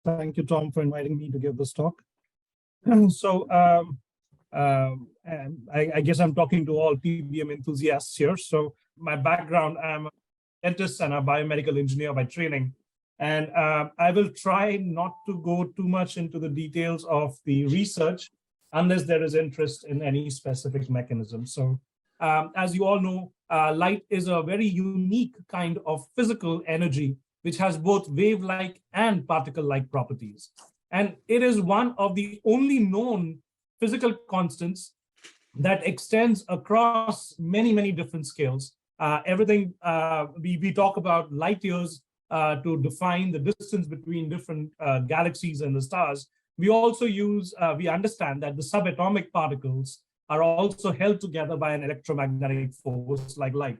Thank you, Tom, for inviting me to give this talk. So I guess I'm talking to all PBM enthusiasts here. So my background, I'm a dentist and a biomedical engineer by training. And I will try not to go too much into the details of the research unless there is interest in any specific mechanism. So as you all know, light is a very unique kind of physical energy which has both wave-like and particle-like properties. And it is one of the only known physical constants that extends across many, many different scales. Everything we talk about light years to define the distance between different galaxies and the stars. We also use, we understand that the subatomic particles are also held together by an electromagnetic force like light.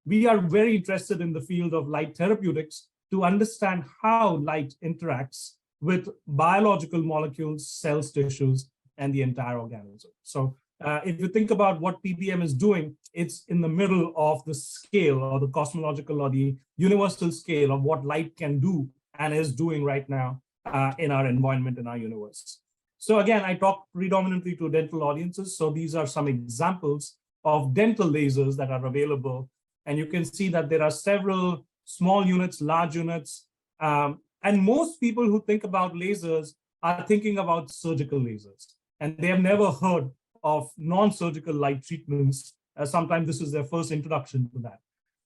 We are very interested in the field of light therapeutics to understand how light interacts with biological molecules, cells, tissues, and the entire organism. So if you think about what PBM is doing, it's in the middle of the scale or the cosmological or the universal scale of what light can do and is doing right now in our environment, in our universe. So again, I talk predominantly to dental audiences. So these are some examples of dental lasers that are available. And you can see that there are several small units, large units. And most people who think about lasers are thinking about surgical lasers. And they have never heard of non-surgical light treatments. Sometimes this is their first introduction to that.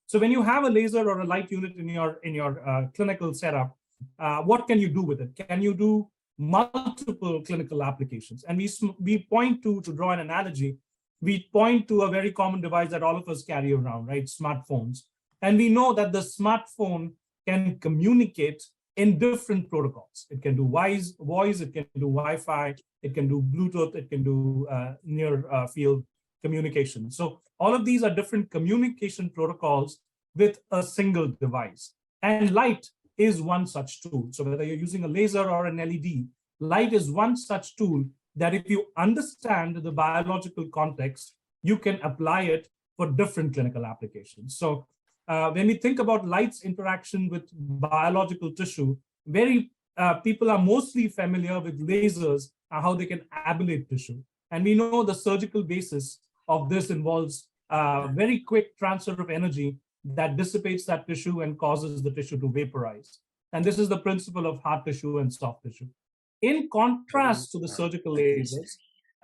So when you have a laser or a light unit in your clinical setup, what can you do with it? Can you do multiple clinical applications? And we point to draw an analogy, we point to a very common device that all of us carry around, right? Smartphones. And we know that the smartphone can communicate in different protocols. It can do voice, it can do Wi-Fi, it can do Bluetooth, it can do near field communication. So all of these are different communication protocols with a single device. And light is one such tool. So whether you're using a laser or an LED, light is one such tool that if you understand the biological context, you can apply it for different clinical applications. So when we think about light's interaction with biological tissue, people are mostly familiar with lasers and how they can ablate tissue. And we know the surgical basis of this involves very quick transfer of energy that dissipates that tissue and causes the tissue to vaporize. And this is the principle of hard tissue and soft tissue. In contrast to the surgical lasers,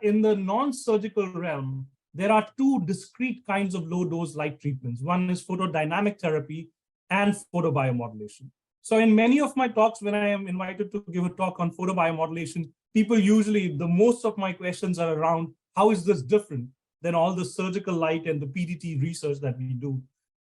in the non-surgical realm, there are two discrete kinds of low-dose light treatments. One is photodynamic therapy and photobiomodulation. So in many of my talks, when I am invited to give a talk on photobiomodulation, people usually, most of my questions are around, how is this different than all the surgical light and the PDT research that we do?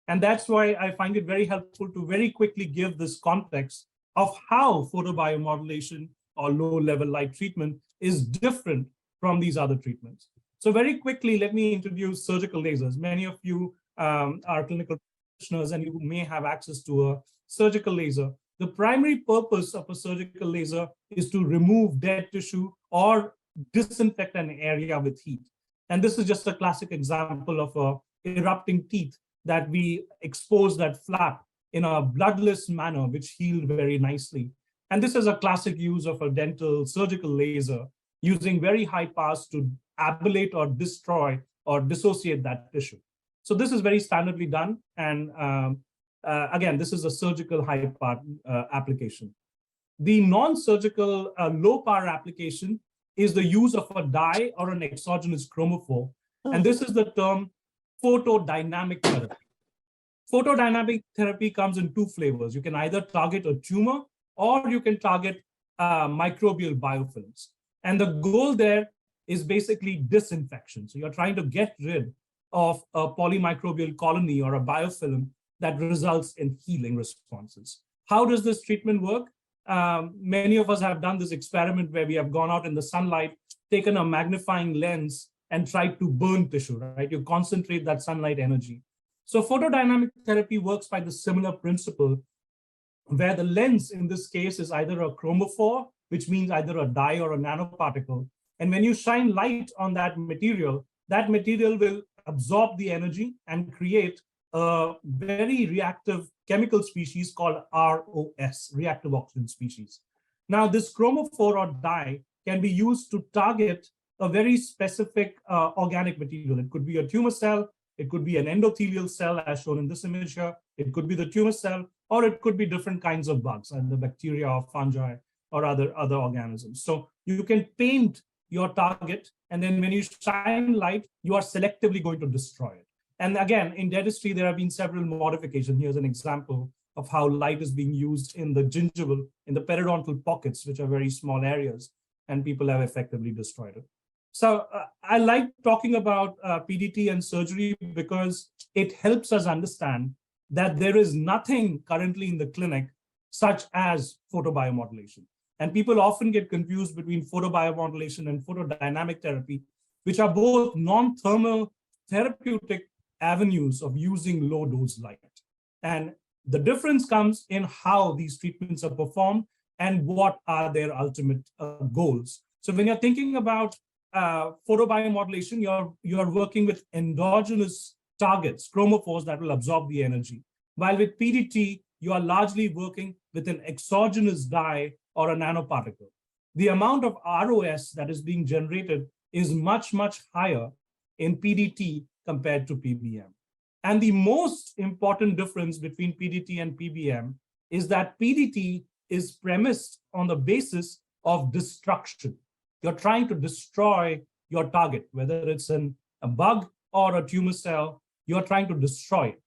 And that's why I find it very helpful to very quickly give this context of how photobiomodulation or low-level light treatment is different from these other treatments. So very quickly, let me introduce surgical lasers. Many of you are clinical practitioners and you may have access to a surgical laser. The primary purpose of a surgical laser is to remove dead tissue or disinfect an area with heat. And this is just a classic example of a erupting teeth that we expose that flap in a bloodless manner, which healed very nicely. And this is a classic use of a dental surgical laser using very high powers to ablate or destroy or dissociate that tissue. So this is very standardly done. And again, this is a surgical high power application. The non-surgical low power application is the use of a dye or an exogenous chromophore. And this is the term photodynamic therapy. Photodynamic therapy comes in two flavors. You can either target a tumor or you can target microbial biofilms. And the goal there is basically disinfection. So you're trying to get rid of a polymicrobial colony or a biofilm that results in healing responses. How does this treatment work? Many of us have done this experiment where we have gone out in the sunlight, taken a magnifying lens and tried to burn tissue, right? You concentrate that sunlight energy. So photodynamic therapy works by the similar principle where the lens in this case is either a chromophore, which means either a dye or a nanoparticle. And when you shine light on that material will absorb the energy and create a very reactive chemical species called ROS, reactive oxygen species. Now, this chromophore or dye can be used to target a very specific organic material. It could be a tumor cell, it could be an endothelial cell as shown in this image here, it could be the tumor cell, or it could be different kinds of bugs, either bacteria or fungi or other organisms. So you can paint your target, and then when you shine light, you are selectively going to destroy it. And again, in dentistry, there have been several modifications. Here's an example of how light is being used in the gingival, in the periodontal pockets, which are very small areas, and people have effectively destroyed it. So I like talking about PDT and surgery because it helps us understand that there is nothing currently in the clinic such as photobiomodulation. And people often get confused between photobiomodulation and photodynamic therapy, which are both non-thermal therapeutic avenues of using low-dose light. And the difference comes in how these treatments are performed and what are their ultimate goals. So when you're thinking about photobiomodulation, you're working with endogenous targets, chromophores that will absorb the energy. While with PDT, you are largely working with an exogenous dye or a nanoparticle. The amount of ROS that is being generated is much, much higher in PDT compared to PBM. And the most important difference between PDT and PBM is that PDT is premised on the basis of destruction. You're trying to destroy your target, whether it's a bug or a tumor cell, you're trying to destroy it.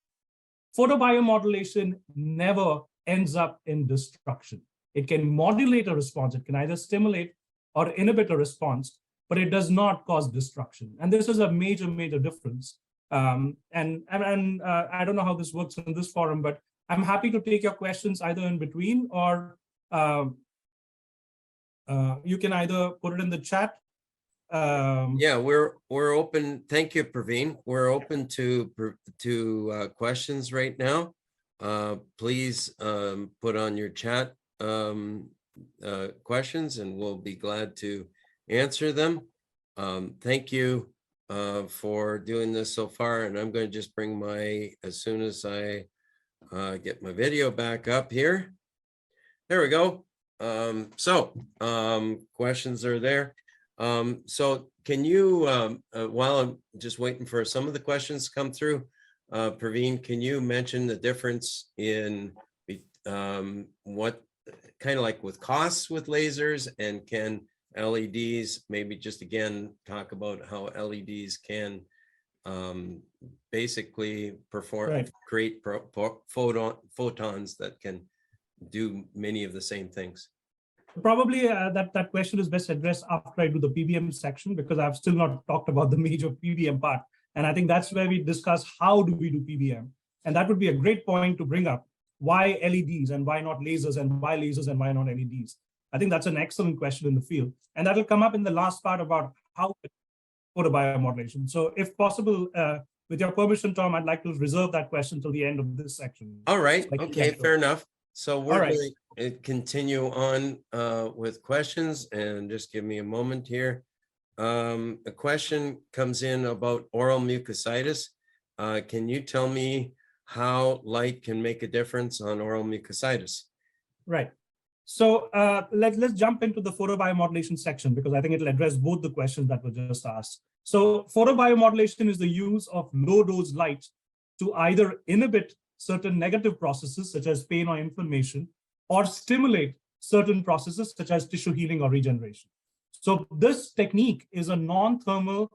Photobiomodulation never ends up in destruction. It can modulate a response. It can either stimulate or inhibit a response, but it does not cause destruction. And this is a major, major difference. And I don't know how this works in this forum, but I'm happy to take your questions either in between or you can either put it in the chat. Yeah, we're open. Thank you, Praveen. We're open to questions right now. Please put on your chat questions, and we'll be glad to answer them. Thank you for doing this so far, and I'm going to just bring as soon as I get my video back up here. There we go. Questions are there. So can you, while I'm just waiting for some of the questions to come through, Praveen, can you mention the difference in what kind of like with costs with lasers, and can LEDs maybe just again talk about how LEDs can basically create photons that can do many of the same things? Probably that question is best addressed after I do the PBM section, because I've still not talked about the major PBM part. And I think that's where we discuss how do we do PBM. And that would be a great point to bring up. Why LEDs and why not lasers, and why lasers and why not LEDs? I think that's an excellent question in the field. And that'll come up in the last part about how photobiomodulation. So if possible, with your permission, Tom, I'd like to reserve that question till the end of this section. All right. Okay, fair enough. So we're going to continue on with questions, and just give me a moment here. A question comes in about oral mucositis. Can you tell me how light can make a difference on oral mucositis? Right. So let's jump into the photobiomodulation section, because I think it'll address both the questions that were just asked. So photobiomodulation is the use of low-dose light to either inhibit certain negative processes such as pain or inflammation, or stimulate certain processes such as tissue healing or regeneration. So this technique is a non-thermal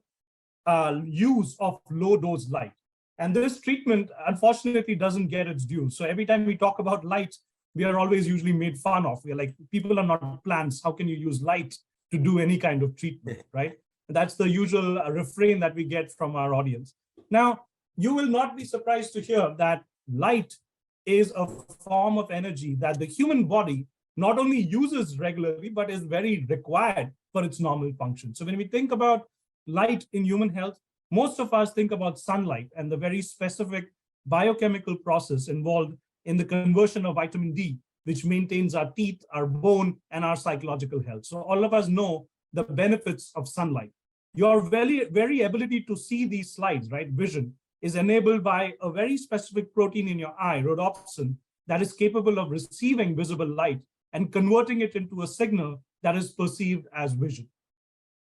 use of low-dose light. And this treatment, unfortunately, doesn't get its due. So every time we talk about light, we are always usually made fun of. We're like, people are not plants. How can you use light to do any kind of treatment, right? That's the usual refrain that we get from our audience. Now, you will not be surprised to hear that light is a form of energy that the human body not only uses regularly, but is very required for its normal function. So when we think about light in human health, most of us think about sunlight and the very specific biochemical process involved in the conversion of vitamin D, which maintains our teeth, our bone, and our psychological health. So all of us know the benefits of sunlight. Your very ability to see these slides, right, vision, is enabled by a very specific protein in your eye, rhodopsin, that is capable of receiving visible light and converting it into a signal that is perceived as vision.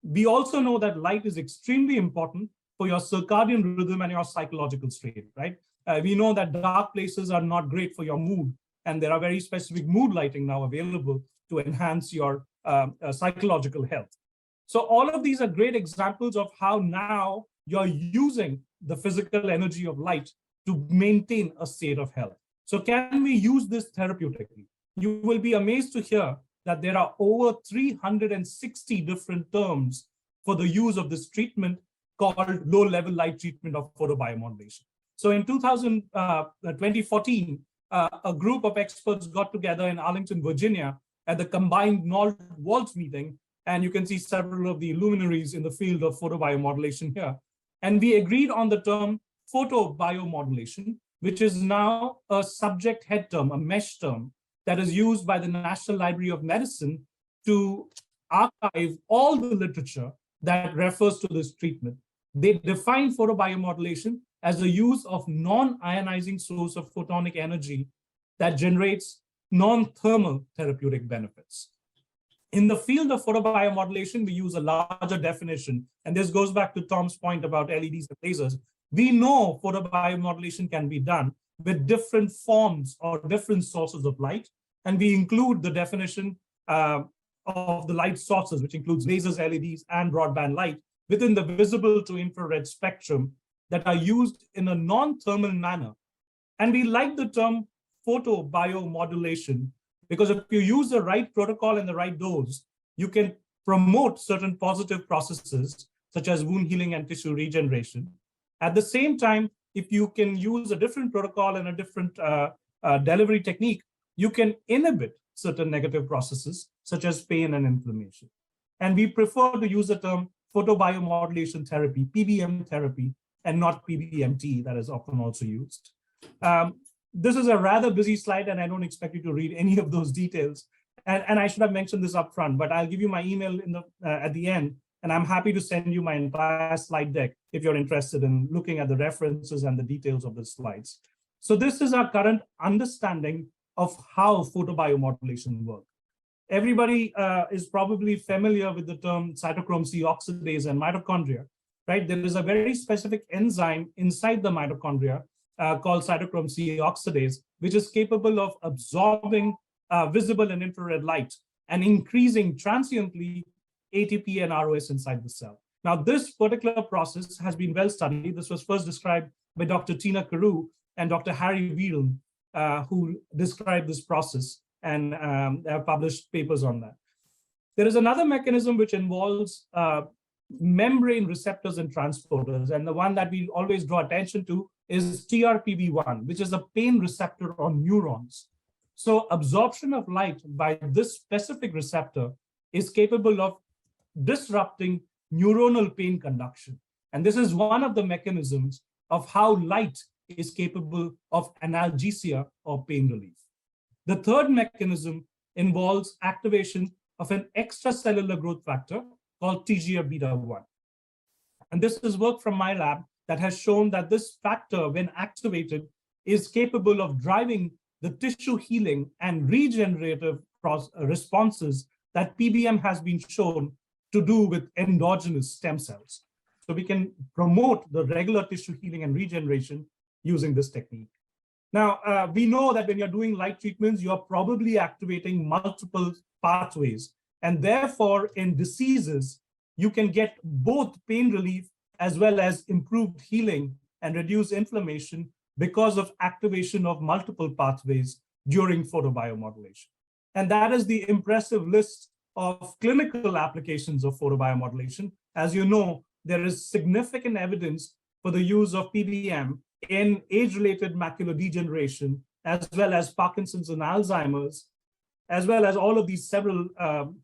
We also know that light is extremely important for your circadian rhythm and your psychological state, right? We know that dark places are not great for your mood, and there are very specific mood lighting now available to enhance your psychological health. So all of these are great examples of how now you're using the physical energy of light to maintain a state of health. So can we use this therapeutically? You will be amazed to hear that there are over 360 different terms for the use of this treatment called low-level light treatment of photobiomodulation. So in 2014, a group of experts got together in Arlington, Virginia at the combined NORD-WALT meeting, and you can see several of the luminaries in the field of photobiomodulation here. And we agreed on the term photobiomodulation, which is now a subject head term, a mesh term, that is used by the National Library of Medicine to archive all the literature that refers to this treatment. They define photobiomodulation as the use of non-ionizing source of photonic energy that generates non-thermal therapeutic benefits. In the field of photobiomodulation, we use a larger definition, and this goes back to Tom's point about LEDs and lasers. We know photobiomodulation can be done with different forms or different sources of light, and we include the definition of the light sources, which includes lasers, LEDs, and broadband light within the visible to infrared spectrum that are used in a non-thermal manner. And we like the term photobiomodulation because if you use the right protocol and the right dose, you can promote certain positive processes such as wound healing and tissue regeneration. At the same time, if you can use a different protocol and a different delivery technique, you can inhibit certain negative processes such as pain and inflammation. And we prefer to use the term photobiomodulation therapy, PBM therapy, and not PBMT, that is often also used. This is a rather busy slide, and I don't expect you to read any of those details. And I should have mentioned this up front, but I'll give you my email in the, at the end, and I'm happy to send you my entire slide deck if you're interested in looking at the references and the details of the slides. So this is our current understanding of how photobiomodulation works. Everybody is probably familiar with the term cytochrome C oxidase and mitochondria, right? There is a very specific enzyme inside the mitochondria called cytochrome C oxidase, which is capable of absorbing visible and infrared light and increasing transiently ATP and ROS inside the cell. Now, this particular process has been well studied. This was first described by Dr. Tina Carew and Dr. Harry Whelan, who described this process and have published papers on that. There is another mechanism which involves membrane receptors and transporters, and the one that we always draw attention to is TRPV1, which is a pain receptor on neurons. So absorption of light by this specific receptor is capable of disrupting neuronal pain conduction. And this is one of the mechanisms of how light is capable of analgesia or pain relief. The third mechanism involves activation of an extracellular growth factor called TGF-beta1. And this is work from my lab that has shown that this factor, when activated, is capable of driving the tissue healing and regenerative responses that PBM has been shown to do with endogenous stem cells. So we can promote the regular tissue healing and regeneration using this technique. Now, we know that when you're doing light treatments, you're probably activating multiple pathways. And therefore, in diseases, you can get both pain relief as well as improved healing and reduce inflammation because of activation of multiple pathways during photobiomodulation. And that is the impressive list of clinical applications of photobiomodulation. As you know, there is significant evidence for the use of PBM in age-related macular degeneration, as well as Parkinson's and Alzheimer's, as well as all of these several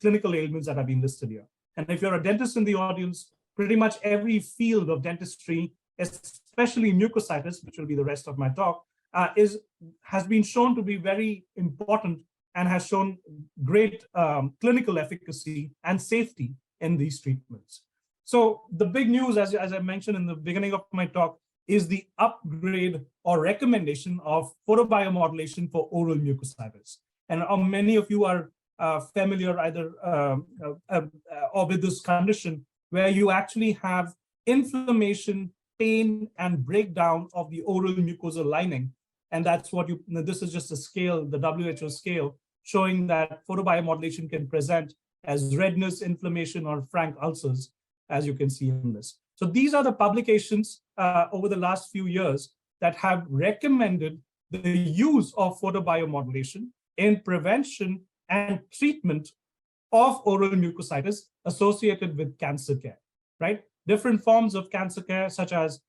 clinical ailments that have been listed here. And if you're a dentist in the audience, pretty much every field of dentistry, especially mucositis, which will be the rest of my talk, has been shown to be very important and has shown great clinical efficacy and safety in these treatments. So the big news, as I mentioned in the beginning of my talk, is the upgrade or recommendation of photobiomodulation for oral mucositis. And many of you are familiar either or with this condition where you actually have inflammation, pain, and breakdown of the oral mucosal lining. And that's what this is just a scale, the WHO scale, showing that photobiomodulation can present as redness, inflammation, or frank ulcers, as you can see in this. So these are the publications over the last few years that have recommended the use of photobiomodulation in prevention and treatment of oral mucositis associated with cancer care, right? Different forms of cancer care, such as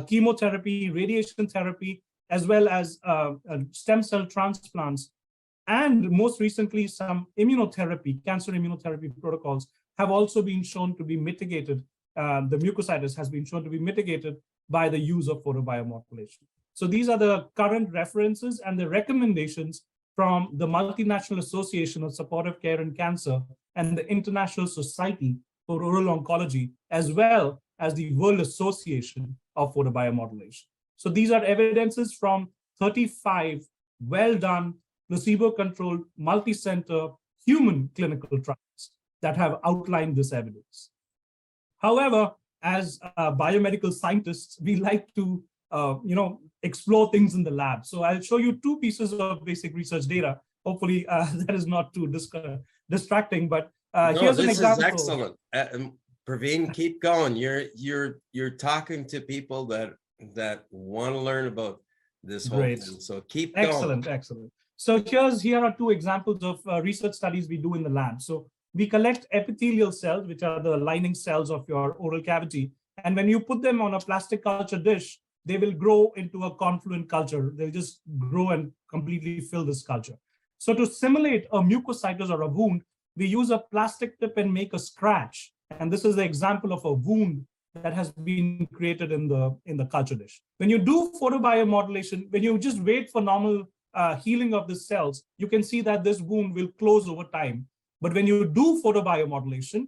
chemotherapy, radiation therapy, as well as stem cell transplants, and most recently, some immunotherapy, cancer immunotherapy protocols have also been shown to be mitigated. The mucositis has been shown to be mitigated by the use of photobiomodulation. So these are the current references and the recommendations from the Multinational Association of Supportive Care in Cancer and the International Society for Oral Oncology, as well as the World Association of Photobiomodulation. So these are evidences from 35 well-done, placebo-controlled, multi-center human clinical trials that have outlined this evidence. However, as biomedical scientists, we like to explore things in the lab. So I'll show you two pieces of basic research data. Hopefully that is not too distracting, but here's an example. This is excellent. Praveen, keep going. You're talking to people that want to learn about this whole thing. So keep going. Excellent, excellent. So here are two examples of research studies we do in the lab. So we collect epithelial cells, which are the lining cells of your oral cavity. And when you put them on a plastic culture dish, they will grow into a confluent culture. They'll just grow and completely fill this culture. So to simulate a mucositis or a wound, we use a plastic tip and make a scratch. And this is the example of a wound that has been created in the culture dish. When you do photobiomodulation, when you just wait for normal healing of the cells, you can see that this wound will close over time. But when you do photobiomodulation,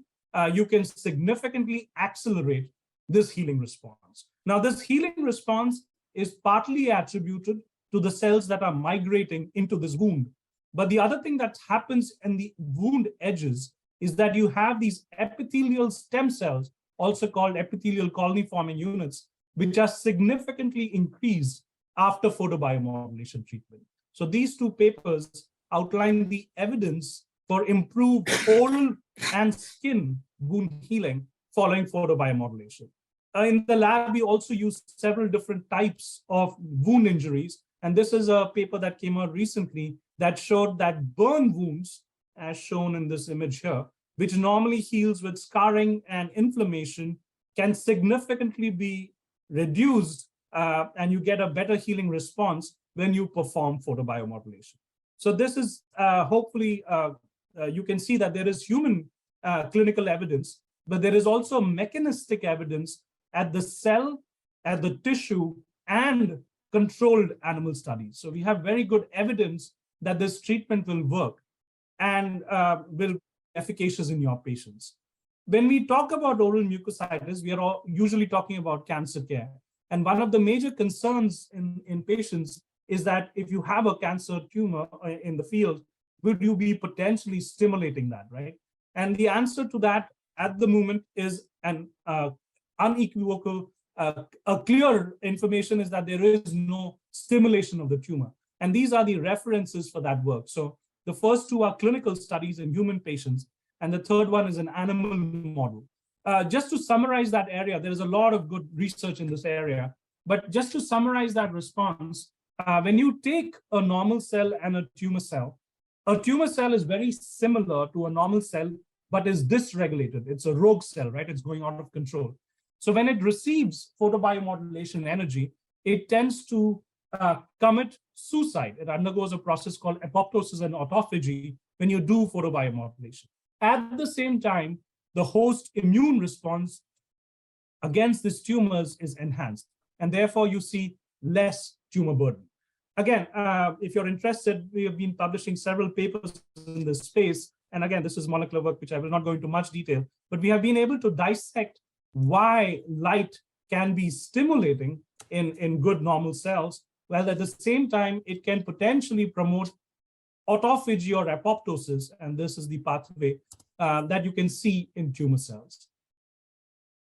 you can significantly accelerate this healing response. Now, this healing response is partly attributed to the cells that are migrating into this wound. But the other thing that happens in the wound edges is that you have these epithelial stem cells, also called epithelial colony-forming units, which are significantly increased after photobiomodulation treatment. So these two papers outline the evidence for improved oral and skin wound healing following photobiomodulation. In the lab, we also use several different types of wound injuries. And this is a paper that came out recently that showed that burn wounds, as shown in this image here, which normally heals with scarring and inflammation, can significantly be reduced and you get a better healing response when you perform photobiomodulation. So this is hopefully, you can see that there is human clinical evidence, but there is also mechanistic evidence at the cell, at the tissue, and controlled animal studies. So we have very good evidence that this treatment will work and will be efficacious in your patients. When we talk about oral mucositis, we are usually talking about cancer care. And one of the major concerns in patients is that if you have a cancer tumor in the field, would you be potentially stimulating that, right? And the answer to that at the moment is an unequivocal, a clear information is that there is no stimulation of the tumor. And these are the references for that work. So the first two are clinical studies in human patients, and the third one is an animal model. Just to summarize that area, there is a lot of good research in this area, but just to summarize that response, when you take a normal cell and a tumor cell is very similar to a normal cell, but is dysregulated. It's a rogue cell, right? It's going out of control. So when it receives photobiomodulation energy, it tends to commit suicide. It undergoes a process called apoptosis and autophagy when you do photobiomodulation. At the same time, the host immune response against these tumors is enhanced, and therefore you see less tumor burden. Again, if you're interested, we have been publishing several papers in this space. And again, this is molecular work, which I will not go into much detail, but we have been able to dissect why light can be stimulating in good normal cells, while at the same time, it can potentially promote autophagy or apoptosis, and this is the pathway that you can see in tumor cells.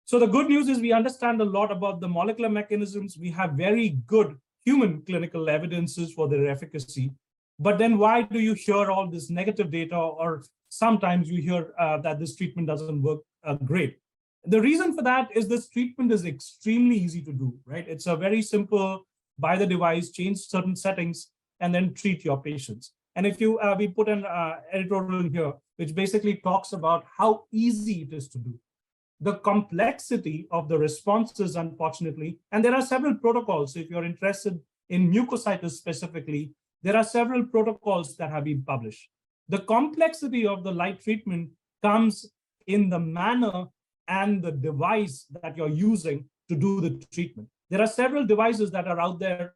So the good news is we understand a lot about the molecular mechanisms. We have very good human clinical evidences for their efficacy. But then why do you hear all this negative data, or sometimes you hear that this treatment doesn't work great? The reason for that is this treatment is extremely easy to do, right? It's a very simple, buy the device, change certain settings, and then treat your patients. And if you, we put an editorial here, which basically talks about how easy it is to do. The complexity of the responses, unfortunately, and there are several protocols. If you're interested in mucositis specifically, there are several protocols that have been published. The complexity of the light treatment comes in the manner and the device that you're using to do the treatment. There are several devices that are out there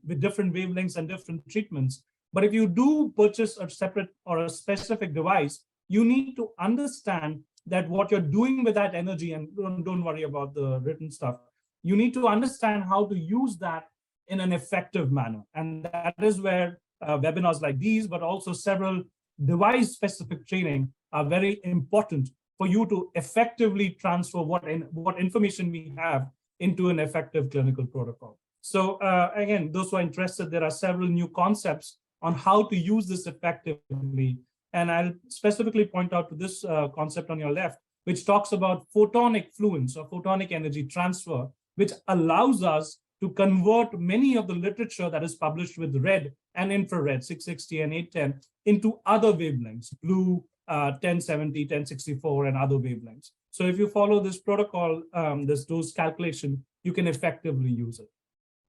with different wavelengths and different treatments. But if you do purchase a separate or a specific device, you need to understand that what you're doing with that energy, and don't worry about the written stuff, you need to understand how to use that in an effective manner. And that is where webinars like these, but also several device-specific training are very important for you to effectively transfer what information we have into an effective clinical protocol. So again, those who are interested, there are several new concepts on how to use this effectively. And I'll specifically point out to this concept on your left, which talks about photonic fluence or photonic energy transfer, which allows us to convert many of the literature that is published with red and infrared, 660 and 810, into other wavelengths, blue, 1070, 1064, and other wavelengths. So if you follow this protocol, this dose calculation, you can effectively use it.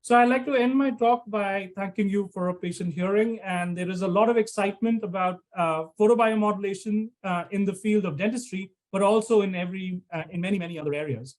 So I'd like to end my talk by thanking you for a patient hearing. And there is a lot of excitement about photobiomodulation in the field of dentistry, but also in many other areas.